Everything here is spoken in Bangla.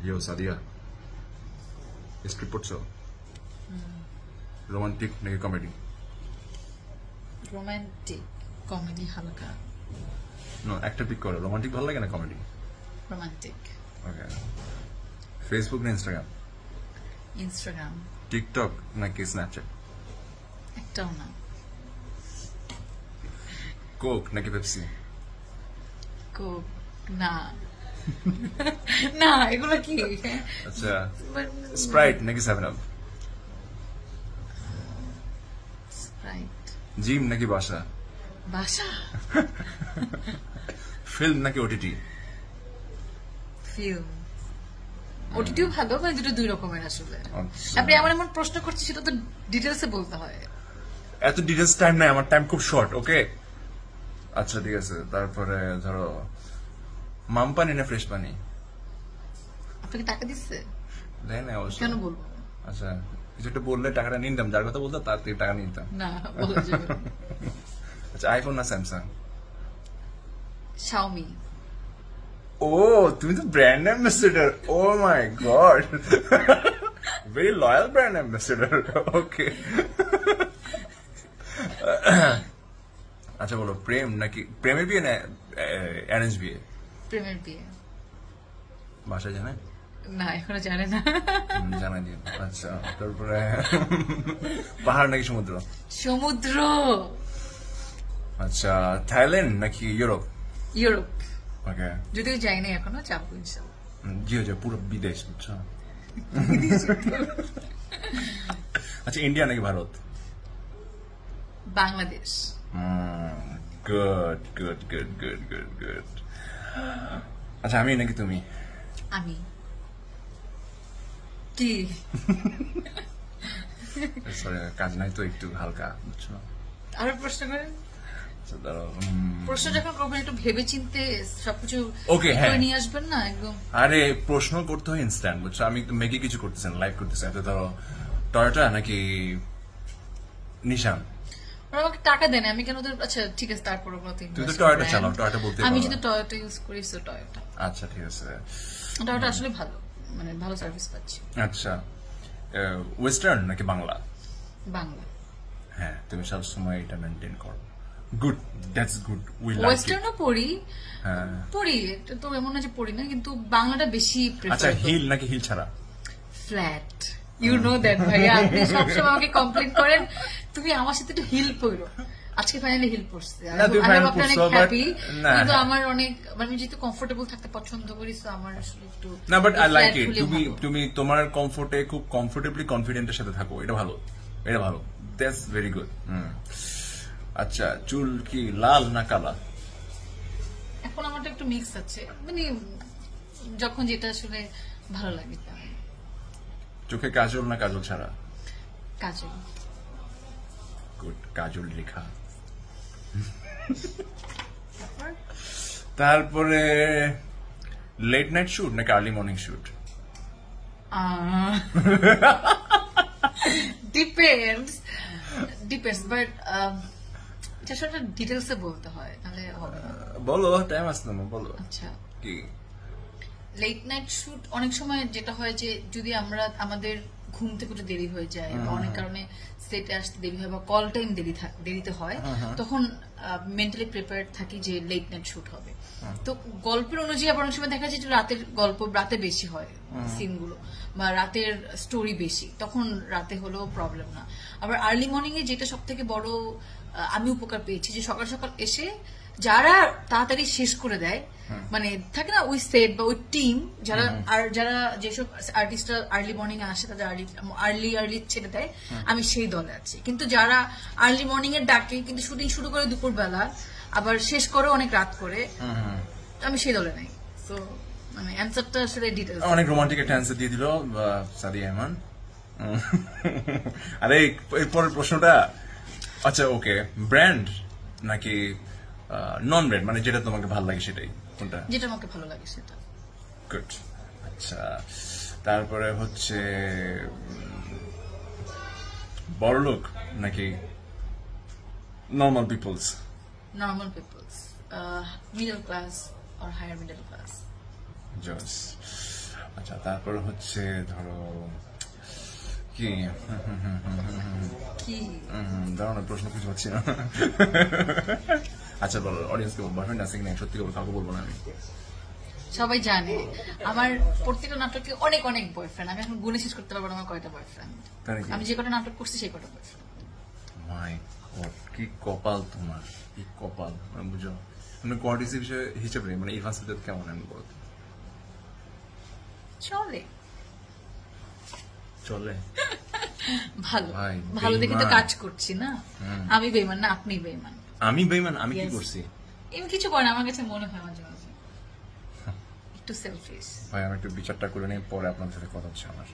Yo, Sadia. Script পড়ছো? রোমান্টিক নাকি কমেডি? রোমান্টিক কমেডি হালকা। নো, একটা পিক করো। রোমান্টিক ভালো লাগে না কমেডি? রোমান্টিক। ওকে। ফেসবুক না ইনস্টাগ্রাম? ইনস্টাগ্রাম। টিকটক নাকি স্ন্যাপচ্যাট? একটাও না। কোক নাকি পেপসি? কোক না। না, এগুলো কি? আচ্ছা, স্প্রাইট নাকি 7 আপ? স্প্রাইট। জিম নাকি বাসা? বাসা। ফিল্ম নাকি ওটিটি? ফিল্ম। ওটিটিও ভালো, মানে দুটো দুই রকমের আসলে। আচ্ছা। আপনি আমার এমন প্রশ্ন করছি, সেটা তো ডিটেলসে বলতে হয়। এত ডিটেলস টাইম নাই, আমার টাইম খুব শর্ট। ওকে, আচ্ছা ঠিক আছে। তারপরে ধরো মাম পানি না ফ্রেশ পানি? আপনাকে টাকা দিচ্ছে? দেয় না অবশ্য। কেন বলবো? আচ্ছা, কিছু একটা বললে টাকাটা নিতাম, যার কথা বলতো তার থেকে টাকা নিতাম না, বলা যাবে না। আচ্ছা, আইফোন না স্যামসাং? শাওমি। ও, তুমি তো brand ambassador. Oh my god, very loyal brand ambassador. Okay, আচ্ছা বলো, প্রেম নাকি প্রেমের বিয়ে না অ্যারেঞ্জ বিয়ে? প্রেমের বিয়ে। বাসায় জানে না, এখনো জানে না। জানাই দিন। আচ্ছা, তারপরে পাহাড় নাকি সমুদ্র? সমুদ্র। আচ্ছা, থাইল্যান্ড নাকি ইউরোপ? ইউরোপ। ওকে, যদিও যাইনি এখনো, যাবো ইনশাল্লাহ। জি হচ্ছে পুরো বিদেশ, বুঝছো? আচ্ছা, ইন্ডিয়া নাকি Bharat? Bangladesh. Good good good good good good. আচ্ছা, আমি নাকি তুমি? আমি। কি? সরি, কাজ নাই তো, একটু হালকা, বুঝছো? আরো প্রশ্ন করেন। আচ্ছা, দাঁড়াও। প্রশ্ন যখন করবেন একটু ভেবে চিন্তে সবকিছু ওকে, হ্যাঁ, নিয়ে আসবেন না একদম। আরে প্রশ্ন করতে হয় ইনস্ট্যান্ট, বুঝছো? আমি তো মেকি কিছু করতেছেন, লাইভ করতেছেন। ধরো টয়োটা নাকি নিশান? ওরা আমাকে টাকা দেন, আমি কেন ওদের? আচ্ছা ঠিক আছে, তারপর তুমি তো টয়োটা চালাও, টয়োটা বলতে আমি পারো। যদি টয়োটা ইউজ করি, সো টয়োটা। আচ্ছা ঠিক আছে। টয়োটা আসলে ভালো, মানে ভালো সার্ভিস পাচ্ছি। আচ্ছা, ওয়েস্টার্ন নাকি বাংলা? বাংলা। হ্যাঁ, তুমি সবসময় এটা মেনটেন করো। Good, that's good, we like it. ওয়েস্টার্নও পড়ি। হ্যাঁ, পড়ি, এটা তো এমন না যে পড়ি না, কিন্তু বাংলাটা বেশি প্রেফার। আচ্ছা, হিল নাকি হিল ছাড়া? ফ্ল্যাট। ইউ নো দ্যাট ভাইয়া, আপনি সবসময় আমাকে কমপ্লেন করেন তুমি আমার সাথে একটু হিল পরো। আজকে ফাইনালি হিল পরছে। কিন্তু আমার অনেক, আমি যেহেতু কমফোর্টেবল থাকতে পছন্দ করি, সো আমার আসলে একটু না, বাট আই লাইক ইট। তুমি তোমার কমফোর্টে খুব কমফোর্টেবলি কনফিডেন্টের সাথে থাকো, এটা ভালো, এটা ভালো। That's very good. আচ্ছা, চুল কি লাল না কালা? এখন আমারটা একটু মিক্স আছে, মানে যখন যেটা আসলে ভালো লাগে। চোখে কাজল না কাজল ছাড়া? কাজল। গুড, কাজল লেখা। তারপরে লেট নাইট শুট নাকি early morning shoot? Depends, but এটা সেটা ডিটেলসে বলতে হয়, তাহলে হবে না। বলো, টাইম আসছে না, বলো। আচ্ছা, কি লেট নাইট শুট অনেক সময় যেটা হয় যে যদি আমরা আমাদের ঘুম থেকে একটু দেরি হয়ে যায়, বা অনেক কারণে সেটে আসতে দেরি হয়, বা কল টাইম দেরিতে হয়, তখন মেন্টালি প্রিপেয়ার্ড থাকি যে লেট নাইট শুট হবে। তো গল্পের অনুযায়ী আবার অনেক সময় দেখা যায় যে রাতের গল্প রাতে বেশি হয়, সিনগুলো বা রাতের স্টোরি বেশি, তখন রাতে হলেও প্রবলেম না। আবার আর্লি মর্নিং এ যেটা সব থেকে বড় আমি উপকার পেয়েছি, যে সকাল সকাল এসে যারা তাড়াতাড়ি শেষ করে দেয়, মানে থাকে না ওই সেট বা ওই টিম, যারা যেসব আর্টিস্টরা আর্লি মর্নিং এ আসে তাদের আর্লি ছেড়ে দেয়, আমি সেই দলে আছি। কিন্তু যারা আর্লি মর্নিং এর ডাকে কিন্তু শুটিং শুরু করে দুপুর বেলা, আবার শেষ করে অনেক রাত করে, আমি সেই দলে নাই। তো মানে অ্যানসারটা আসলে ডিটেইলস। অনেক রোমান্টিক একটা অ্যানসার দিয়ে দিল সাদিয়া ইমান। আরে এরপরের প্রশ্নটা, আচ্ছা ওকে, ব্র্যান্ড নাকি নন ব্র্যান্ড, মানে যেটা তোমাকে ভালো লাগে সেটাই? কোনটা? যেটা আমাকে ভালো লাগে সেটা। গুড। আচ্ছা, তারপরে হচ্ছে বড়লোক নাকি normal peoples? Normal peoples, middle class or higher middle class. জস। আচ্ছা তারপর হচ্ছে ধরো কি কি দাঁড়ানো প্রশ্ন কিছু পাচ্ছি না। আচ্ছা বলো অডিয়েন্সকে বয়ফ্রেন্ড আছে কিনা, সত্যি করে কাউকে বলবো না আমি। সবাই জানে আমার প্রত্যেকটা নাটকে অনেক অনেক বয়ফ্রেন্ড, আমি এখন গুণে শেষ করতে পারবো না আমার কয়টা বয়ফ্রেন্ড। তাই নাকি? আমি যে কটা নাটক করছি সেই কটা বয়ফ্রেন্ড। মাই গড কি কপাল তোমার, কি কপাল, মানে বুঝো মানে কোয়ান্টিটি হিসেবে মানে ইরফান সাজ্জাদ কেমন আমি বলতো চলে চলে ভালো ভাই, ভালো দেখে তো বেইমান। কাজ করছি না। আমি বেইমান না, আপনি বেইমান। আমি বেইমান? আমি কি Yes. করছি? এমন কিছু করে না, আমার কাছে মনে হয় মাঝে মাঝে একটু সেলফিশ। ভাই আমি একটু বিচারটা করে নিই, পরে আপনাদের সাথে কথা হচ্ছে আমার।